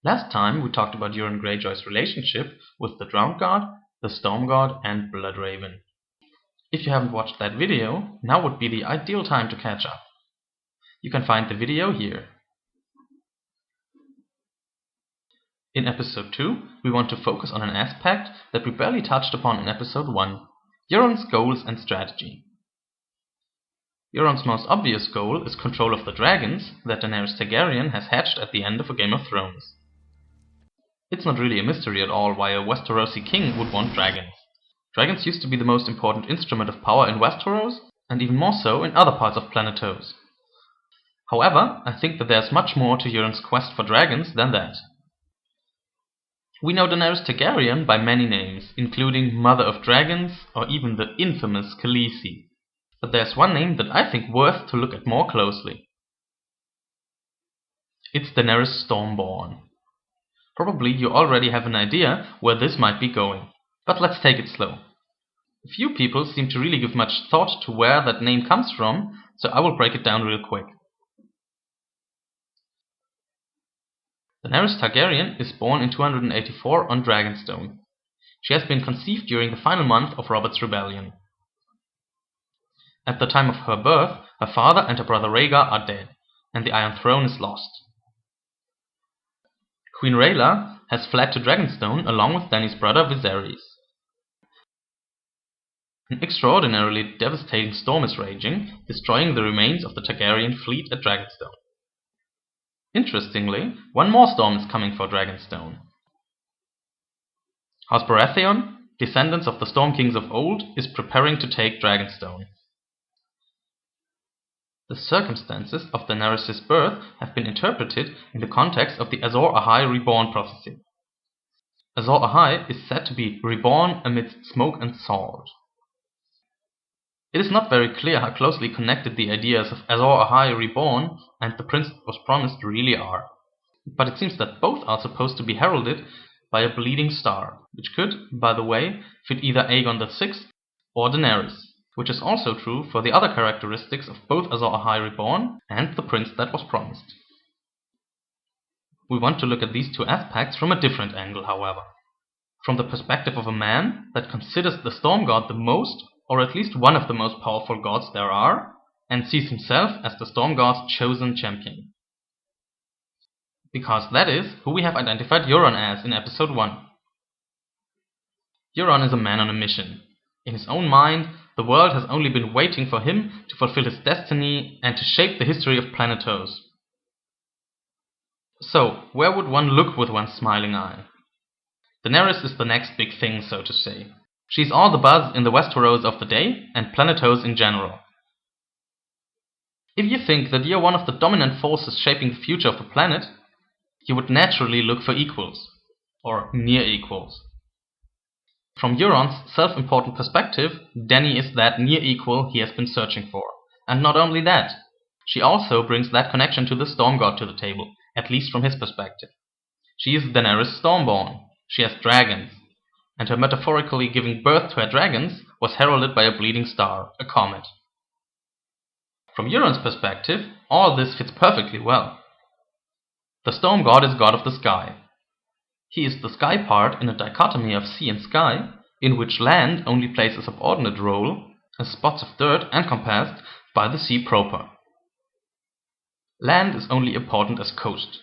Last time we talked about Euron Greyjoy's relationship with the Drowned God, the Storm God, and Bloodraven. If you haven't watched that video, now would be the ideal time to catch up. You can find the video here. In episode 2, we want to focus on an aspect that we barely touched upon in episode 1, Euron's goals and strategy. Euron's most obvious goal is control of the dragons that Daenerys Targaryen has hatched at the end of A Game of Thrones. It's not really a mystery at all why a Westerosi king would want dragons. Dragons used to be the most important instrument of power in Westeros, and even more so in other parts of Planetos. However, I think that there's much more to Euron's quest for dragons than that. We know Daenerys Targaryen by many names, including Mother of Dragons or even the infamous Khaleesi. But there's one name that I think worth to look at more closely. It's Daenerys Stormborn. Probably you already have an idea where this might be going, but let's take it slow. Few people seem to really give much thought to where that name comes from, so I will break it down real quick. Daenerys Targaryen is born in 284 on Dragonstone. She has been conceived during the final month of Robert's Rebellion. At the time of her birth, her father and her brother Rhaegar are dead, and the Iron Throne is lost. Queen Rhaella has fled to Dragonstone along with Dany's brother Viserys. An extraordinarily devastating storm is raging, destroying the remains of the Targaryen fleet at Dragonstone. Interestingly, one more storm is coming for Dragonstone. House Baratheon, descendants of the Storm Kings of old, is preparing to take Dragonstone. The circumstances of Daenerys' birth have been interpreted in the context of the Azor Ahai reborn prophecy. Azor Ahai is said to be reborn amidst smoke and salt. It is not very clear how closely connected the ideas of Azor Ahai reborn and the prince that was promised really are, but it seems that both are supposed to be heralded by a bleeding star, which could, by the way, fit either Aegon VI or Daenerys, which is also true for the other characteristics of both Azor Ahai reborn and the prince that was promised. We want to look at these two aspects from a different angle, however. From the perspective of a man that considers the Storm God the most, or at least one of the most powerful gods there are, and sees himself as the Storm God's chosen champion. Because that is who we have identified Euron as in episode 1. Euron is a man on a mission. In his own mind, the world has only been waiting for him to fulfill his destiny and to shape the history of Planetos. So, where would one look with one's smiling eye? Daenerys is the next big thing, so to say. She's all the buzz in the Westeros of the day and Planetos in general. If you think that you're one of the dominant forces shaping the future of the planet, you would naturally look for equals, or near equals. From Euron's self-important perspective, Dany is that near equal he has been searching for. And not only that, she also brings that connection to the Storm God to the table, at least from his perspective. She is Daenerys Stormborn. She has dragons, and her metaphorically giving birth to her dragons was heralded by a bleeding star, a comet. From Euron's perspective, all this fits perfectly well. The Storm God is god of the sky. He is the sky part in a dichotomy of sea and sky, in which land only plays a subordinate role, as spots of dirt encompassed by the sea proper. Land is only important as coast.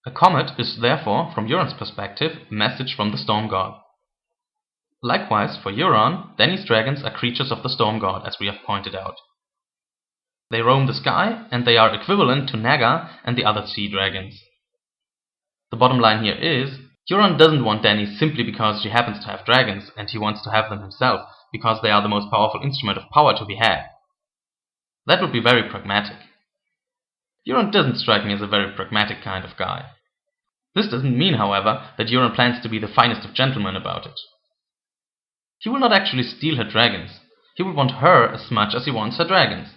A comet is therefore, from Euron's perspective, a message from the Storm God. Likewise, for Euron, Dany's dragons are creatures of the Storm God, as we have pointed out. They roam the sky, and they are equivalent to Naga and the other sea dragons. The bottom line here is, Euron doesn't want Dany simply because she happens to have dragons, and he wants to have them himself, because they are the most powerful instrument of power to be had. That would be very pragmatic. Euron doesn't strike me as a very pragmatic kind of guy. This doesn't mean, however, that Euron plans to be the finest of gentlemen about it. He will not actually steal her dragons. He will want her as much as he wants her dragons.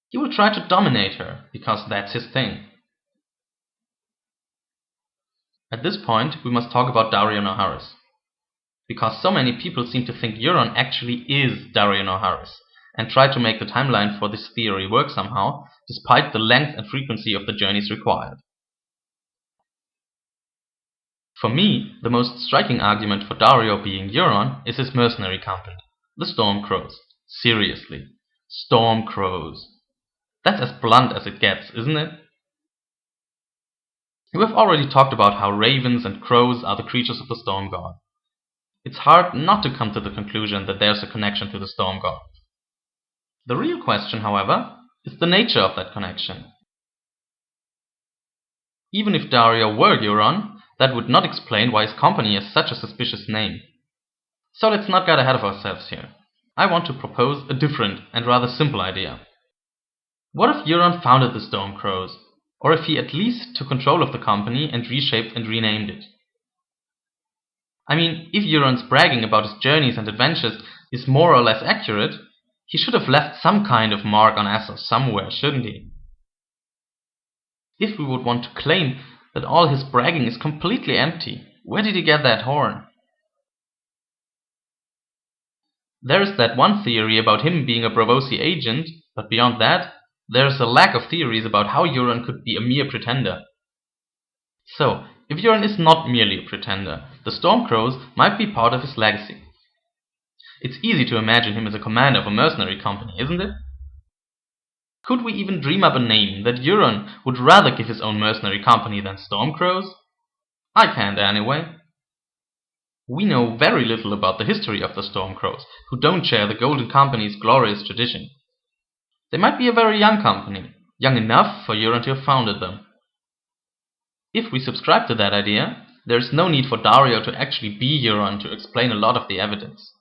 He will try to dominate her, because that's his thing. At this point, we must talk about Daario Naharis. Because so many people seem to think Euron actually is Daario Naharis, and try to make the timeline for this theory work somehow, despite the length and frequency of the journeys required. For me, the most striking argument for Dario being Euron is his mercenary company, the Stormcrows. Seriously. Stormcrows. That's as blunt as it gets, isn't it? We have already talked about how ravens and crows are the creatures of the Storm God. It's hard not to come to the conclusion that there's a connection to the Storm God. The real question, however, is the nature of that connection. Even if Dario were Euron, that would not explain why his company has such a suspicious name. So let's not get ahead of ourselves here. I want to propose a different and rather simple idea. What if Euron founded the Stormcrows, or if he at least took control of the company and reshaped and renamed it? I mean, if Euron's bragging about his journeys and adventures is more or less accurate, he should have left some kind of mark on Essos somewhere, shouldn't he? If we would want to claim that all his bragging is completely empty, where did he get that horn? There is that one theory about him being a Braavosi agent, but beyond that, there is a lack of theories about how Euron could be a mere pretender. So, if Euron is not merely a pretender, the Stormcrows might be part of his legacy. It's easy to imagine him as a commander of a mercenary company, isn't it? Could we even dream up a name that Euron would rather give his own mercenary company than Stormcrows? I can't anyway. We know very little about the history of the Stormcrows, who don't share the Golden Company's glorious tradition. They might be a very young company, young enough for Euron to have founded them. If we subscribe to that idea, there is no need for Dario to actually be Euron to explain a lot of the evidence.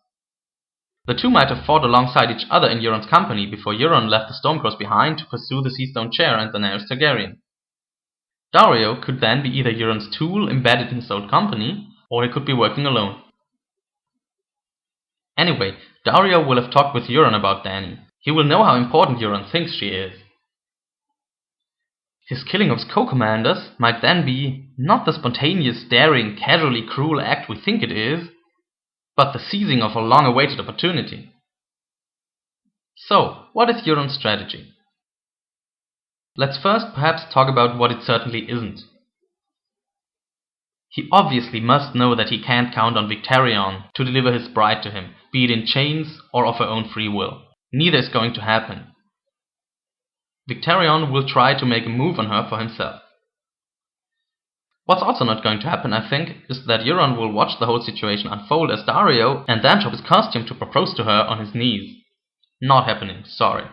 The two might have fought alongside each other in Euron's company before Euron left the Stormcrows behind to pursue the Seastone Chair and Daenerys Targaryen. Dario could then be either Euron's tool embedded in his old company, or he could be working alone. Anyway, Dario will have talked with Euron about Dany. He will know how important Euron thinks she is. His killing of his co-commanders might then be not the spontaneous, daring, casually cruel act we think it is, but the seizing of a long-awaited opportunity. So, what is Euron's strategy? Let's first perhaps talk about what it certainly isn't. He obviously must know that he can't count on Victarion to deliver his bride to him, be it in chains or of her own free will. Neither is going to happen. Victarion will try to make a move on her for himself. What's also not going to happen, I think, is that Euron will watch the whole situation unfold as Dario and then drop his costume to propose to her on his knees. Not happening, sorry.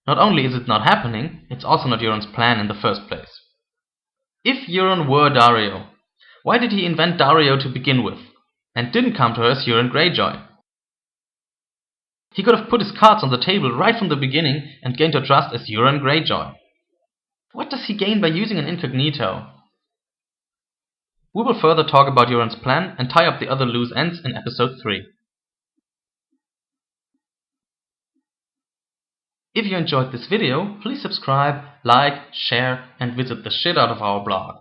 Not only is it not happening, it's also not Euron's plan in the first place. If Euron were Dario, why did he invent Dario to begin with, and didn't come to her as Euron Greyjoy? He could have put his cards on the table right from the beginning and gained her trust as Euron Greyjoy. What does he gain by using an incognito? We will further talk about Euron's plan and tie up the other loose ends in episode 3. If you enjoyed this video, please subscribe, like, share, and visit the shit out of our blog.